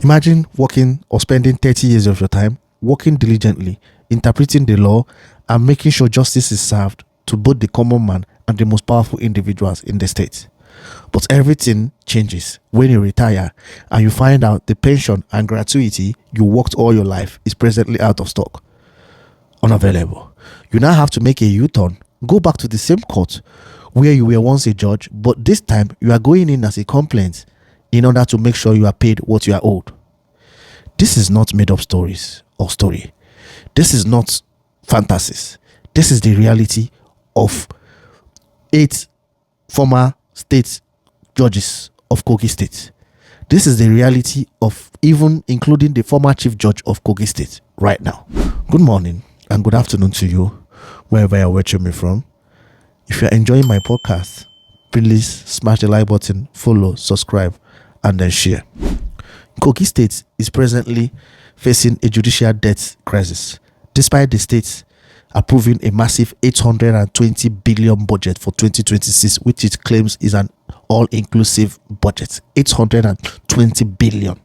Imagine working or spending 30 years of your time working diligently, interpreting the law, and making sure justice is served to both the common man and the most powerful individuals in the state. But everything changes when you retire and you find out the pension and gratuity you worked all your life is presently out of stock, unavailable. You now have to make a U-turn, go back to the same court where you were once a judge, but this time you are going in as a complaint in order to make sure you are paid what you are owed. This is not made up stories or story. This is not fantasies. This is the reality of 8 former state judges of Kogi State. This is the reality of even including the former chief judge of Kogi State right now. Good morning and good afternoon to you, wherever you're watching me from. If you're enjoying my podcast, please smash the like button, follow, subscribe, and then share. Kogi State is presently facing a judicial debt crisis, despite the state approving a massive 820 billion budget for 2026, which it claims is an all-inclusive budget. 820 billion.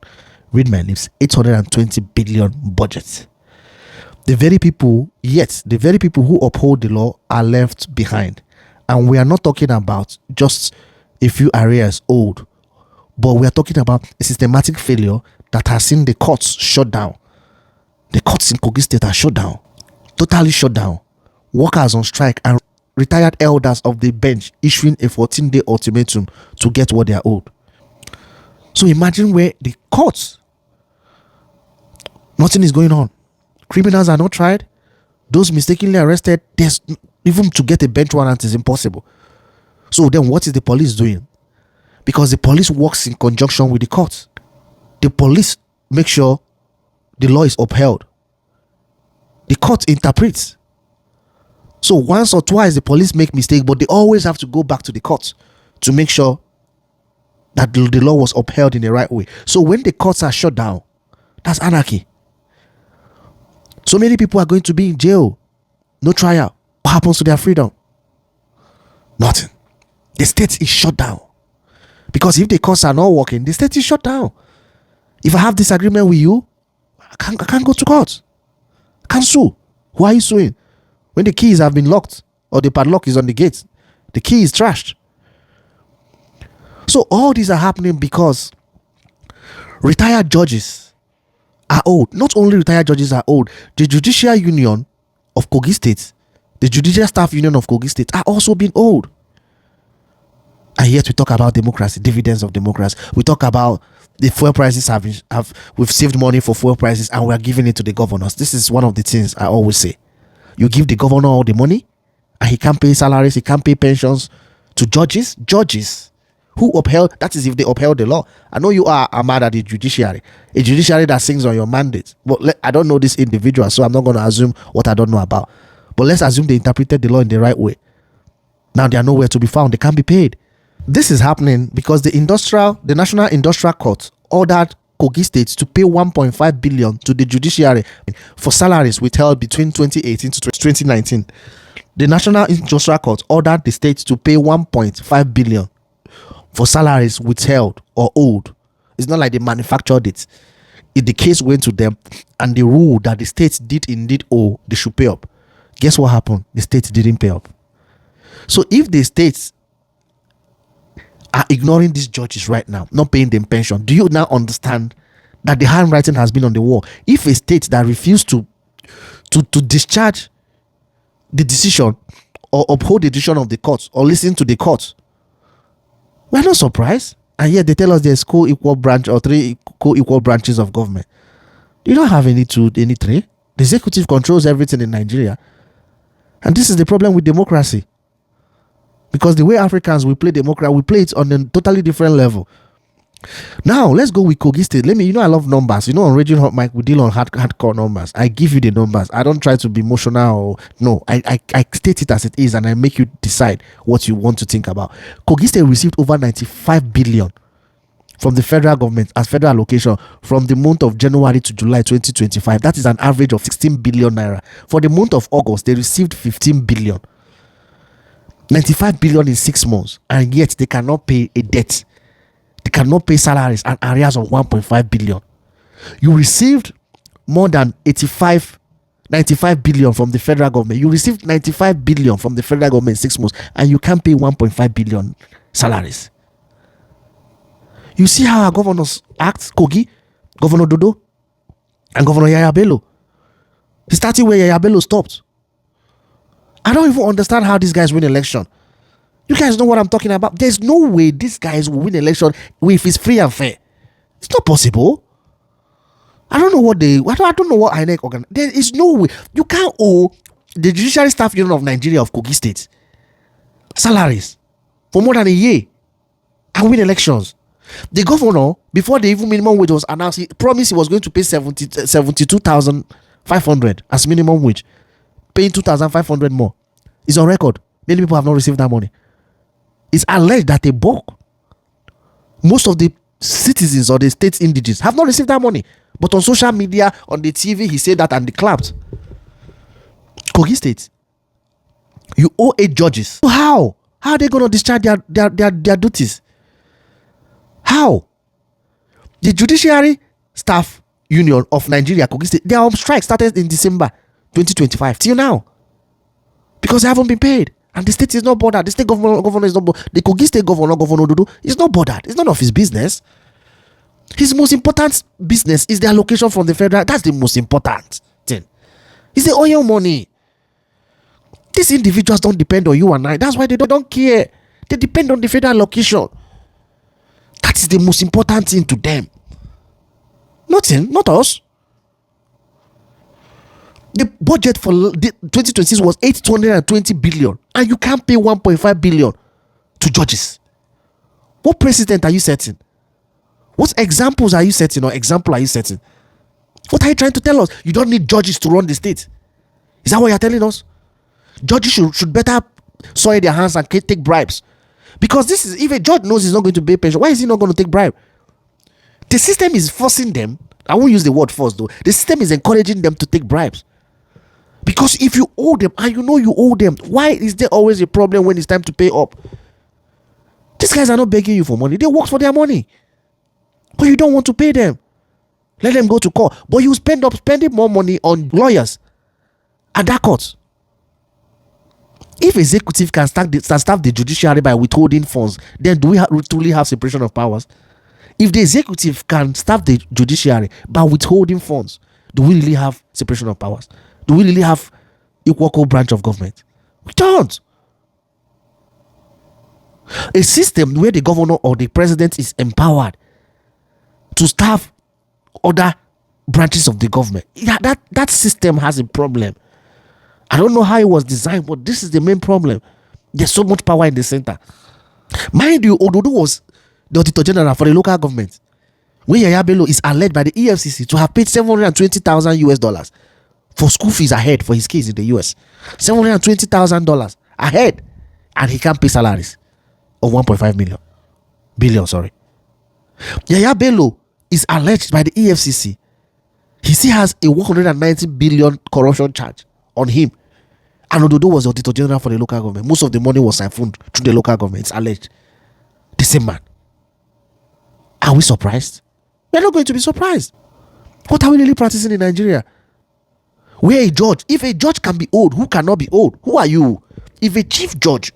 Read my lips. 820 billion budget. The very people who uphold the law are left behind. And we are not talking about just a few areas old, but we are talking about a systematic failure that has seen the courts shut down. The courts in Kogi State are shut down. Totally shut down. Workers on strike and retired elders of the bench issuing a 14-day ultimatum to get what they are owed. So imagine where the courts, nothing is going on. Criminals are not tried. Those mistakenly arrested, even to get a bench warrant is impossible. So then what is the police doing? Because the police works in conjunction with the courts. The police make sure the law is upheld. The court interprets. So once or twice the police make mistake, but they always have to go back to the court to make sure that the law was upheld in the right way. So when the courts are shut down, that's anarchy. So many people are going to be in jail. No trial. What happens to their freedom? Nothing. The state is shut down. Because if the courts are not working, the state is shut down. If I have disagreement with you, I can't go to court. I can't sue. Who are you suing? When the keys have been locked or the padlock is on the gate, the key is trashed. So all these are happening because retired judges are old. Not only retired judges are old, the Judicial Union of Kogi State, the Judicial Staff Union of Kogi State are also being old. And yet we talk about democracy, dividends of democracy. We talk about the fuel prices we've saved money for fuel prices and we are giving it to the governors. This is one of the things I always say. You give the governor all the money and he can't pay salaries, he can't pay pensions to judges who upheld, that is if they upheld the law. I know you are mad at the judiciary, a judiciary that sings on your mandate. But I don't know this individual, so I'm not going to assume what I don't know about. But let's assume they interpreted the law in the right way. Now they are nowhere to be found. They can't be paid. This is happening because the National Industrial Court ordered Kogi State to pay 1.5 billion to the judiciary for salaries withheld between 2018 to 2019. The National Industrial Court ordered the state to pay 1.5 billion for salaries withheld or owed. It's not like they manufactured it. If the case went to them and they ruled that the state did indeed owe, they should pay up. Guess what happened? The state didn't pay up. So if the states are ignoring these judges right now, not paying them pension, do you now understand that the handwriting has been on the wall? If a state that refused to discharge the decision or uphold the decision of the court or listen to the court, we're not surprised. And yet they tell us there's co-equal branch or 3 co-equal branches of government. You don't have any 3. The executive controls everything in Nigeria. And this is the problem with democracy. Because the way Africans we play democracy, we play it on a totally different level. Now, let's go with Kogi State. I love numbers. On Raging Hot Mic, we deal on hardcore numbers. I give you the numbers. I don't try to be emotional. I state it as it is and I make you decide what you want to think about. Kogi State received over 95 billion from the federal government as federal allocation from the month of January to July 2025. That is an average of 16 billion naira. For the month of August, they received 15 billion. 95 billion in 6 months, and yet they cannot pay a debt. They cannot pay salaries and arrears of 1.5 billion. You received more than 95 billion from the federal government. You received 95 billion from the federal government in 6 months, and you can't pay 1.5 billion salaries. You see how our governors act, Kogi, Governor Ododo, and Governor Yahaya Bello. He started where Yahaya Bello stopped. I don't even understand how these guys win election. You guys know what I'm talking about. There's no way these guys will win election if it's free and fair. It's not possible. I don't know what INEC organize. There is no way. You can't owe the Judiciary Staff Union of Nigeria of Kogi State salaries for more than a year and win elections. The governor, before the even minimum wage was announced, he promised he was going to pay 72,500 as minimum wage, paying 2,500 more. It's on record. Many people have not received that money. It's alleged that a bulk, most of the citizens or the state's indigenous have not received that money. But on social media, on the TV, he said that and they clapped. Kogi State, you owe 8 judges. How are they going to discharge their duties? How? The Judiciary Staff Union of Nigeria, Kogi State, their strike started in December 2025 till now because they haven't been paid, and the state is not bothered. The state governor is not bothered. The Kogi State governor, Governor Ododo, is not bothered. It's none of his business. His most important business is the allocation from the federal. That's the most important thing. It's the oil money. These individuals don't depend on you and I. That's why they don't care. They depend on the federal allocation. That is the most important thing to them. Nothing, not us. The budget for 2026 was 820 billion, and you can't pay 1.5 billion to judges. What precedent are you setting? What examples are you setting, or example are you setting? What are you trying to tell us? You don't need judges to run the state. Is that what you're telling us? Judges should better soil their hands and take bribes. Because this is, if a judge knows he's not going to pay pension, why is he not going to take bribe? The system is forcing them. I won't use the word force though. The system is encouraging them to take bribes. Because if you owe them, and you know you owe them, why is there always a problem when it's time to pay up? These guys are not begging you for money. They work for their money. But you don't want to pay them. Let them go to court. But you spending more money on lawyers at that court. If executive can staff the judiciary by withholding funds, then do we truly have separation of powers? If the executive can staff the judiciary by withholding funds, do we really have separation of powers? Do we really have equal branch of government? We don't. A system where the governor or the president is empowered to staff other branches of the government, that system has a problem. I don't know how it was designed, but this is the main problem. There's so much power in the center. Mind you, Ododo was the Auditor General for the local government, where Yahaya Bello is alleged by the EFCC to have paid $720,000 for school fees ahead for his kids in the US. $720,000 ahead, and he can't pay salaries of 1.5 billion. Yahaya Bello is alleged by the EFCC. He still has a 190 billion corruption charge on him. And Ododo was the Auditor General for the local government. Most of the money was siphoned through the local government. It's alleged. The same man. Are we surprised? We're not going to be surprised. What are we really practicing in Nigeria? Where if a judge can be owed, who cannot be owed? Who are you? If a chief judge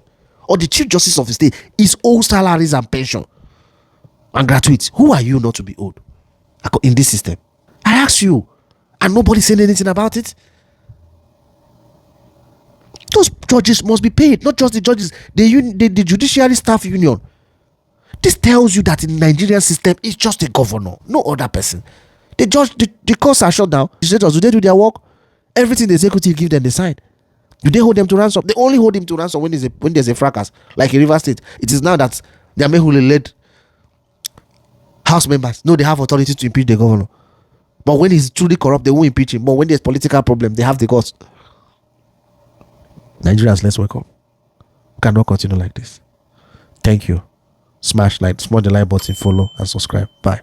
or the chief justice of the state is owed salaries and pension and gratuity, who are you not to be owed in this system? I ask you, and nobody's saying anything about it. Those judges must be paid, not just the judges, the Judiciary Staff Union. This tells you that in the Nigerian system, it's just a governor, no other person. The judge, the courts are shut down. Do they do their work? Everything the executive give them, they sign. Do they hold them to ransom? They only hold him to ransom when there's a fracas, like in River State. It is now that the Amehule-led House members know they have authority to impeach the governor. But when he's truly corrupt, they won't impeach him. But when there's political problem, they have the guts. Nigerians, let's wake up. We cannot continue like this. Thank you. Smash the like button, follow, and subscribe. Bye.